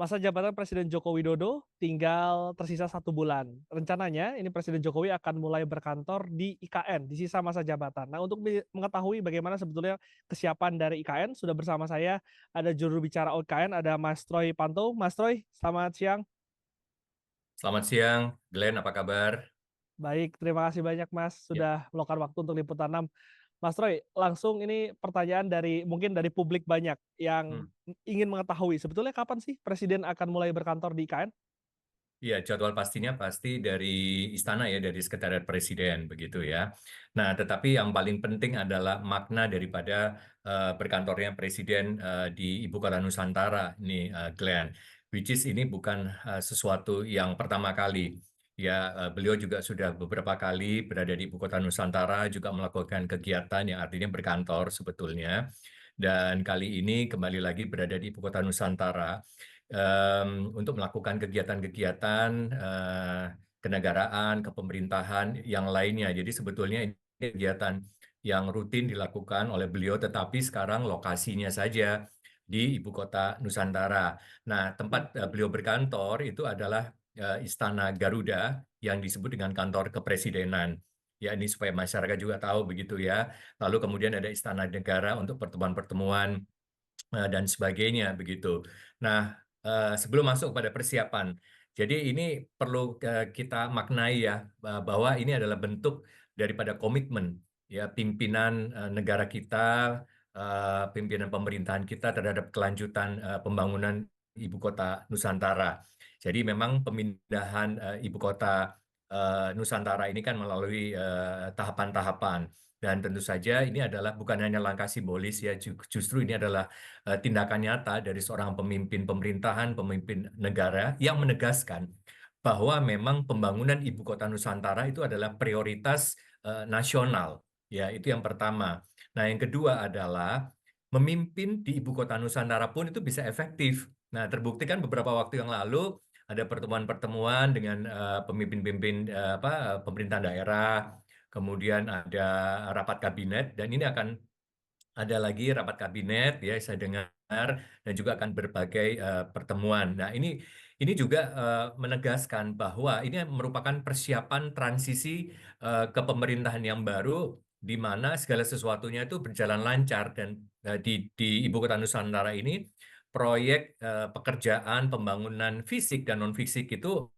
Masa jabatan Presiden Joko Widodo tinggal tersisa 1 bulan. Rencananya ini Presiden Jokowi akan mulai berkantor di IKN di sisa masa jabatan. Nah, untuk mengetahui bagaimana sebetulnya kesiapan dari IKN, sudah bersama saya ada juru bicara IKN, ada Mas Troy Panto. Mas Troy, selamat siang. Selamat siang, Glenn, apa kabar? Baik, terima kasih banyak Mas Ya. sudah meluangkan waktu untuk liputan 6. Mas Troy, langsung ini pertanyaan dari mungkin dari publik banyak yang Hmm. ingin mengetahui sebetulnya kapan sih Presiden akan mulai berkantor di IKN? Ya, jadwal pastinya pasti dari istana ya, dari Sekretariat Presiden begitu ya. Nah, tetapi yang paling penting adalah makna daripada berkantornya Presiden di Ibu Kota Nusantara ini, Glenn. Which is ini bukan sesuatu yang pertama kali. Ya, beliau juga sudah beberapa kali berada di Ibu Kota Nusantara, juga melakukan kegiatan yang artinya berkantor sebetulnya. Dan kali ini kembali lagi berada di Ibu Kota Nusantara untuk melakukan kegiatan-kegiatan kenegaraan, kepemerintahan yang lainnya. Jadi sebetulnya ini kegiatan yang rutin dilakukan oleh beliau, tetapi sekarang lokasinya saja di Ibu Kota Nusantara. Nah, tempat beliau berkantor itu adalah Istana Garuda yang disebut dengan kantor kepresidenan. Ya, ini supaya masyarakat juga tahu begitu ya. Lalu kemudian ada Istana Negara untuk pertemuan-pertemuan dan sebagainya begitu. Nah, sebelum masuk pada persiapan, jadi ini perlu kita maknai ya bahwa ini adalah bentuk daripada komitmen ya pimpinan negara kita, pimpinan pemerintahan kita terhadap kelanjutan pembangunan ibu kota Nusantara. Jadi memang pemindahan ibu kota Nusantara ini kan melalui tahapan-tahapan. Dan tentu saja ini adalah bukan hanya langkah simbolis ya, justru ini adalah tindakan nyata dari seorang pemimpin pemerintahan, pemimpin negara yang menegaskan bahwa memang pembangunan ibu kota Nusantara itu adalah prioritas nasional. Ya, itu yang pertama. Nah, yang kedua adalah memimpin di ibu kota Nusantara pun itu bisa efektif. Nah, terbukti kan beberapa waktu yang lalu ada pertemuan-pertemuan dengan pemimpin-pemimpin pemerintahan daerah, kemudian ada rapat kabinet, dan ini akan ada lagi rapat kabinet ya saya dengar, dan juga akan berbagai pertemuan. Nah, ini juga menegaskan bahwa ini merupakan persiapan transisi ke pemerintahan yang baru di mana segala sesuatunya itu berjalan lancar, dan di Ibu Kota Nusantara ini proyek pekerjaan pembangunan fisik dan non fisik itu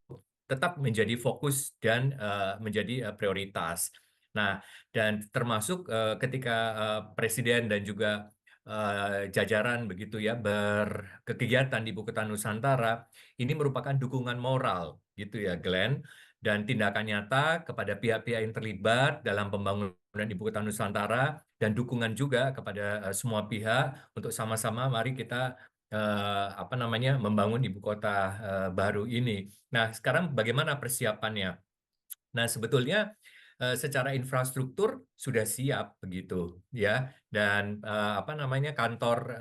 tetap menjadi fokus dan menjadi prioritas. Nah, dan termasuk ketika Presiden dan juga jajaran begitu ya berkegiatan di Ibu Kota Nusantara, ini merupakan dukungan moral gitu ya, Glenn, dan tindakan nyata kepada pihak-pihak yang terlibat dalam pembangunan Ibu Kota Nusantara, dan dukungan juga kepada semua pihak untuk sama-sama mari kita apa namanya membangun ibu kota baru ini. Nah, sekarang bagaimana persiapannya? Nah, sebetulnya secara infrastruktur sudah siap begitu ya, dan apa namanya kantor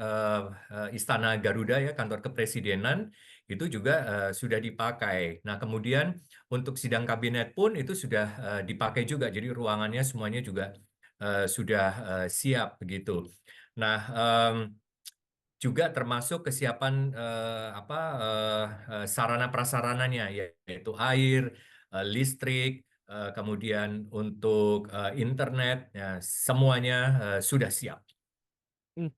Istana Garuda ya, kantor kepresidenan itu juga sudah dipakai. Nah, kemudian untuk sidang kabinet pun itu sudah dipakai juga, jadi ruangannya semuanya juga sudah siap begitu. Nah, juga termasuk kesiapan sarana prasarananya, yaitu air, listrik, kemudian untuk internet, ya, semuanya sudah siap. Mmm,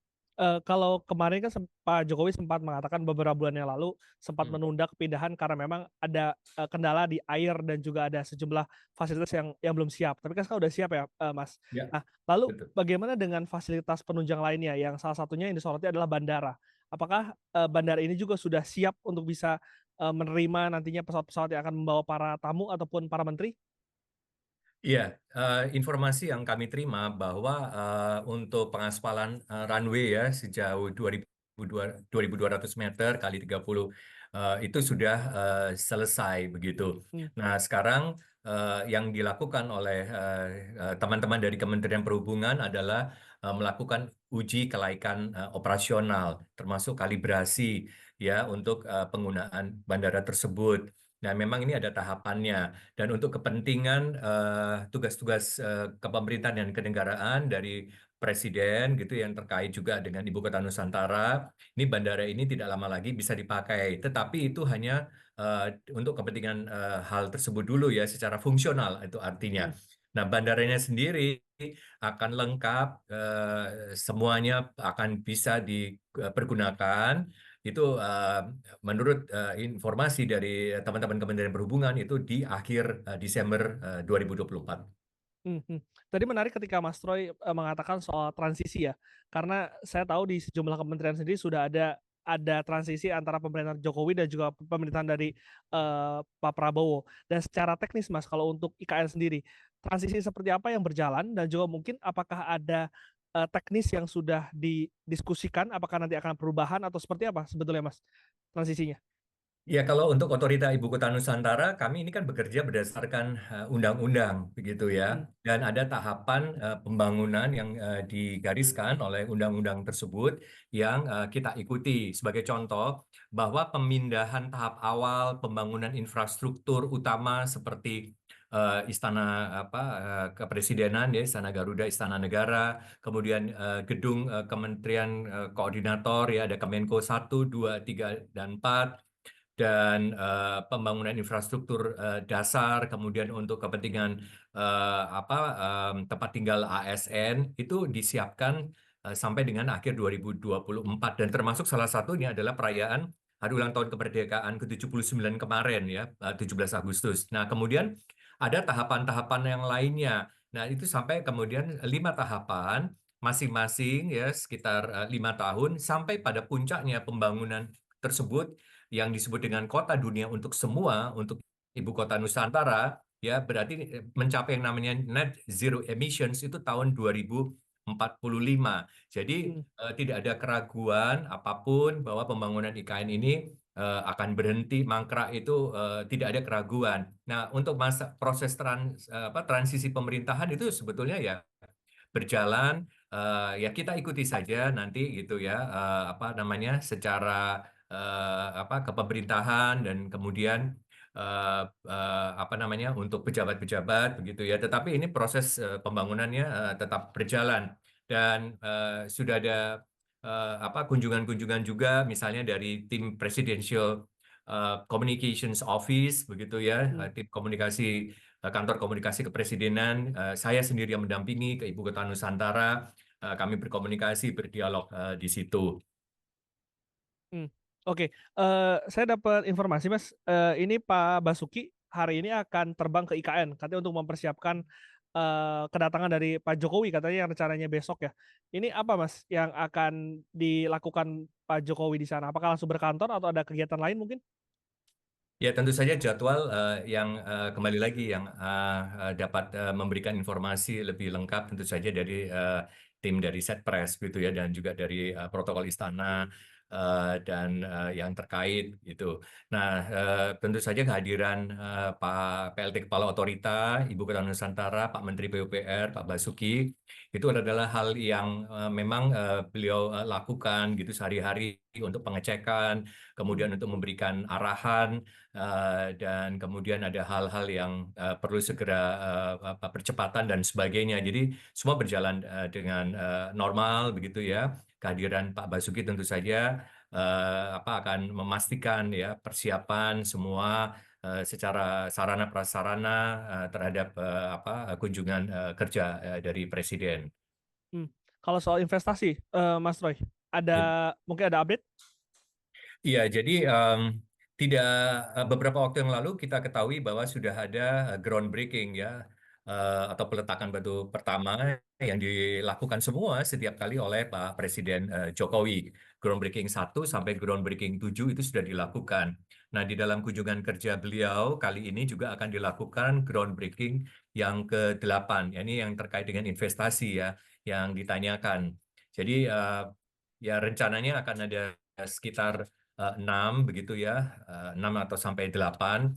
kalau kemarin kan Pak Jokowi sempat mengatakan beberapa bulan yang lalu sempat Hmm. menunda kepindahan karena memang ada, kendala di air dan juga ada sejumlah fasilitas yang belum siap. Tapi kan sekarang udah siap ya, Mas. Ya, Nah, lalu betul. bagaimana dengan fasilitas penunjang lainnya yang salah satunya yang disoroti adalah bandara? Apakah, bandara ini juga sudah siap untuk bisa, menerima nantinya pesawat-pesawat yang akan membawa para tamu ataupun para menteri? Iya, informasi yang kami terima bahwa untuk pengaspalan runway ya sejauh 2.200 meter kali 30 itu sudah selesai begitu. Mmm, Nah, sekarang yang dilakukan oleh teman-teman dari Kementerian Perhubungan adalah melakukan uji kelaikan operasional, termasuk kalibrasi ya untuk penggunaan bandara tersebut. Nah, memang ini ada tahapannya. Dan untuk kepentingan tugas-tugas kepemerintahan dan kenegaraan dari Presiden gitu yang terkait juga dengan Ibu Kota Nusantara, ini bandara ini tidak lama lagi bisa dipakai. Tetapi itu hanya untuk kepentingan hal tersebut dulu ya, secara fungsional itu artinya. Hmm. Nah, bandaranya sendiri akan lengkap, semuanya akan bisa dipergunakan. Itu menurut informasi dari teman-teman Kementerian Perhubungan itu di akhir Desember 2024. Tadi menarik ketika Mas Troy, mengatakan soal transisi ya, karena saya tahu di sejumlah kementerian sendiri sudah ada transisi antara pemerintahan Jokowi dan juga pemerintahan dari, Pak Prabowo. Dan secara teknis Mas, kalau untuk IKN sendiri, transisi seperti apa yang berjalan dan juga mungkin apakah ada, teknis yang sudah didiskusikan, apakah nanti akan perubahan atau seperti apa sebetulnya Mas, transisinya? Ya, kalau untuk Otorita Ibu Kota Nusantara, kami ini kan bekerja berdasarkan undang-undang, begitu ya. Mmm. Dan ada tahapan pembangunan yang digariskan oleh undang-undang tersebut yang kita ikuti. Sebagai contoh, bahwa pemindahan tahap awal pembangunan infrastruktur utama seperti Istana Kepresidenan, ya, Istana Garuda, Istana Negara, kemudian gedung Kementerian Koordinator, ya, ada Kemenko 1, 2, 3, dan 4, dan pembangunan infrastruktur dasar, kemudian untuk kepentingan tempat tinggal ASN itu disiapkan sampai dengan akhir 2024, dan termasuk salah satunya adalah perayaan Hari Ulang Tahun Kemerdekaan ke-79 kemarin ya, 17 Agustus. Nah, kemudian ada tahapan-tahapan yang lainnya. Nah, itu sampai kemudian 5 tahapan masing-masing ya, sekitar 5 tahun sampai pada puncaknya pembangunan tersebut yang disebut dengan kota dunia untuk semua, untuk Ibu Kota Nusantara, ya berarti mencapai yang namanya net zero emissions itu tahun 2045. Jadi Mmm. tidak ada keraguan apapun bahwa pembangunan IKN ini akan berhenti mangkrak, itu tidak ada keraguan. Nah, untuk masa proses transisi pemerintahan itu sebetulnya ya berjalan, ya kita ikuti saja nanti gitu ya, secara kepemerintahan, dan kemudian untuk pejabat-pejabat begitu ya. Tetapi ini proses pembangunannya tetap berjalan, dan sudah ada kunjungan-kunjungan juga misalnya dari tim Presidential Communications Office begitu ya, Mmm. tim komunikasi, kantor komunikasi kepresidenan. Saya sendiri yang mendampingi ke Ibu Kota Nusantara. Kami berkomunikasi, berdialog di situ. Mmm, oke, saya dapat informasi Mas, ini Pak Basuki hari ini akan terbang ke IKN, katanya untuk mempersiapkan, kedatangan dari Pak Jokowi katanya yang rencananya besok ya. Ini apa Mas yang akan dilakukan Pak Jokowi di sana? Apakah langsung berkantor atau ada kegiatan lain mungkin? Ya, tentu saja jadwal yang kembali lagi yang dapat memberikan informasi lebih lengkap tentu saja dari tim dari Setpres gitu ya, dan juga dari protokol istana dan yang terkait gitu. Nah, tentu saja kehadiran Pak PLT Kepala Otorita Ibu Kota Nusantara, Pak Menteri PUPR, Pak Basuki, itu adalah hal yang memang beliau lakukan gitu sehari-hari untuk pengecekan, Mmm. kemudian untuk memberikan arahan, dan kemudian ada hal-hal yang perlu segera percepatan dan sebagainya. Jadi semua berjalan dengan normal begitu ya. Kehadiran Pak Basuki tentu saja akan memastikan ya persiapan semua secara sarana prasarana terhadap kunjungan kerja dari Presiden. Mmm, kalau soal investasi, Mas Roy, mungkin ada update? Iya, jadi tidak beberapa waktu yang lalu kita ketahui bahwa sudah ada groundbreaking ya, atau peletakan batu pertama yang dilakukan semua setiap kali oleh Pak Presiden Jokowi. Groundbreaking 1 sampai groundbreaking 7 itu sudah dilakukan. Nah, di dalam kunjungan kerja beliau kali ini juga akan dilakukan groundbreaking yang ke-8. Ya, ini yang terkait dengan investasi ya, yang ditanyakan. Jadi ya rencananya akan ada sekitar 6 begitu ya, 6 atau sampai 8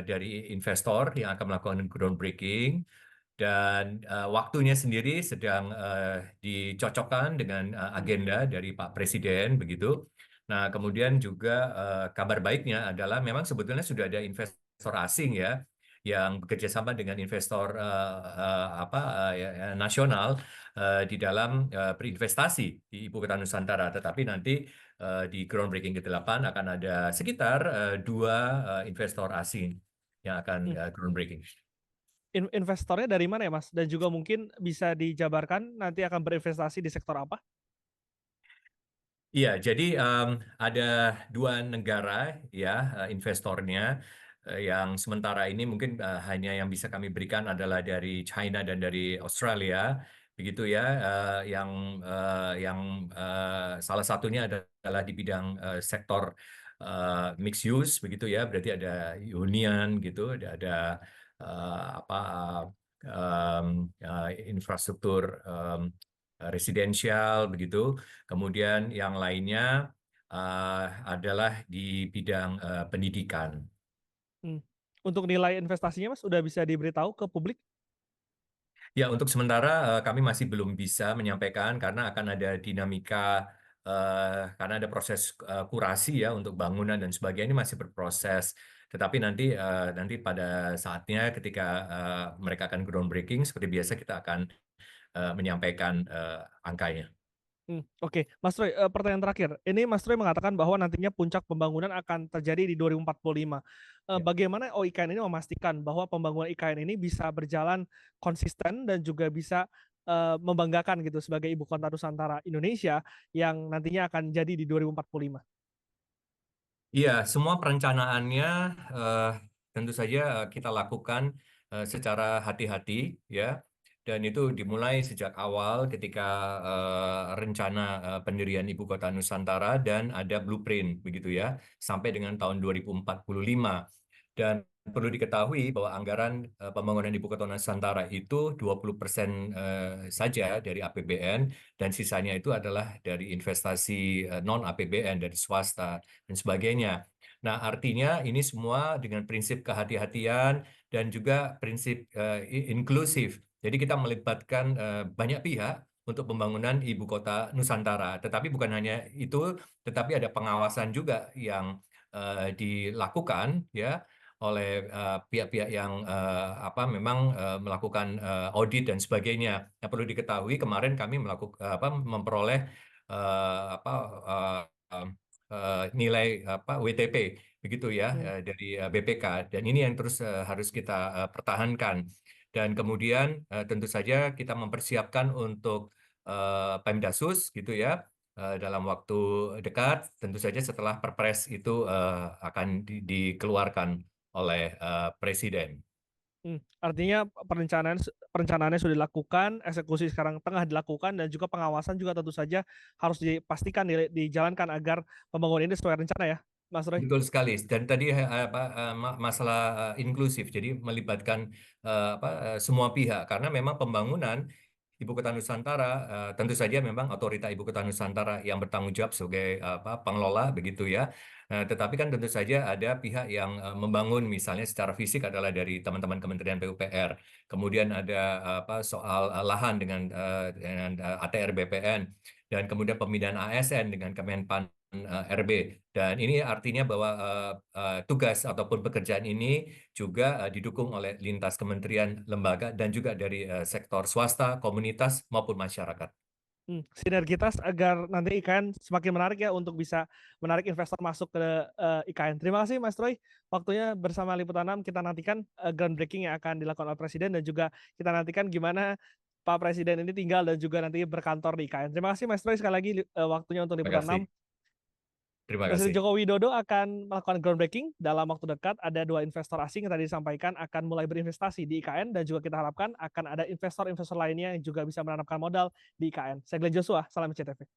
dari investor yang akan melakukan groundbreaking, dan waktunya sendiri sedang dicocokkan dengan Mmm. agenda dari Pak Presiden begitu. Nah, kemudian juga kabar baiknya adalah memang sebetulnya sudah ada investor asing ya yang bekerja sama dengan investor nasional di dalam berinvestasi di Ibu Kota Nusantara. Tetapi nanti di groundbreaking ke-8 akan ada sekitar 2 investor asing yang akan Hmm. groundbreaking. Investornya dari mana ya Mas? Dan juga mungkin bisa dijabarkan nanti akan berinvestasi di sektor apa? Iya, jadi ada 2 negara ya investornya yang sementara ini mungkin hanya yang bisa kami berikan adalah dari China dan dari Australia, begitu ya. Salah satunya adalah di bidang sektor mixed use, begitu ya. Berarti ada Union gitu, ada apa infrastruktur residensial begitu. Kemudian yang lainnya adalah di bidang pendidikan. Hmm. Untuk nilai investasinya Mas, udah bisa diberitahu ke publik? Ya, untuk sementara kami masih belum bisa menyampaikan karena akan ada dinamika, karena ada proses kurasi ya untuk bangunan dan sebagainya ini masih berproses. Tetapi nanti pada saatnya ketika mereka akan groundbreaking, seperti biasa kita akan menyampaikan angkanya. Oke. Mas Roy, pertanyaan terakhir. Ini Mas Roy mengatakan bahwa nantinya puncak pembangunan akan terjadi di 2045. Ya. Bagaimana OIKN ini memastikan bahwa pembangunan IKN ini bisa berjalan konsisten dan juga bisa, membanggakan gitu sebagai ibu kota Nusantara Indonesia yang nantinya akan jadi di 2045? Iya, semua perencanaannya eh, tentu saja kita lakukan secara hati-hati ya, dan itu dimulai sejak awal ketika rencana pendirian Ibu Kota Nusantara dan ada blueprint begitu ya, sampai dengan tahun 2045. Dan perlu diketahui bahwa anggaran pembangunan Ibu Kota Nusantara itu 20% saja dari APBN dan sisanya itu adalah dari investasi non APBN dari swasta dan sebagainya. Nah, artinya ini semua dengan prinsip kehati-hatian dan juga prinsip inklusif. Jadi kita melibatkan banyak pihak untuk pembangunan ibu kota Nusantara. Tetapi bukan hanya itu, tetapi ada pengawasan juga yang dilakukan ya oleh pihak-pihak yang memang melakukan audit dan sebagainya. Nah, perlu diketahui kemarin kami memperoleh apa eh, nilai WTP begitu ya Mmm. dari BPK, dan ini yang terus harus kita pertahankan. Dan kemudian tentu saja kita mempersiapkan untuk Pemdasus gitu ya dalam waktu dekat, tentu saja setelah Perpres itu akan dikeluarkan oleh Presiden. Artinya perencanaannya sudah dilakukan, eksekusi sekarang tengah dilakukan, dan juga pengawasan juga tentu saja harus dipastikan dijalankan agar pembangunan ini sesuai rencana ya, Mas Roy? Betul sekali. Dan tadi masalah inklusif, jadi melibatkan semua pihak karena memang pembangunan Ibu Kota Nusantara tentu saja memang otorita Ibu Kota Nusantara yang bertanggung jawab sebagai pengelola begitu ya. Tetapi kan tentu saja ada pihak yang membangun misalnya secara fisik adalah dari teman-teman Kementerian PUPR. Kemudian ada soal lahan dengan ATR BPN, dan kemudian pemindahan ASN dengan Kemenpan RB. Dan ini artinya bahwa tugas ataupun pekerjaan ini juga didukung oleh lintas kementerian, lembaga, dan juga dari sektor swasta, komunitas, maupun masyarakat. Sinergitas agar nanti IKN semakin menarik ya untuk bisa menarik investor masuk ke, IKN. Terima kasih Mas Roy, waktunya bersama Liputan 6 kita nantikan, groundbreaking yang akan dilakukan oleh Presiden dan juga kita nantikan gimana Pak Presiden ini tinggal dan juga nanti berkantor di IKN. Terima kasih Mas Roy sekali lagi waktunya untuk Terima Liputan kasih. 6. Terima Presiden kasih. Joko Widodo akan melakukan groundbreaking dalam waktu dekat. Ada 2 investor asing yang tadi disampaikan akan mulai berinvestasi di IKN dan juga kita harapkan akan ada investor-investor lainnya yang juga bisa menanamkan modal di IKN. Saya Glenn Joshua, salam CTV.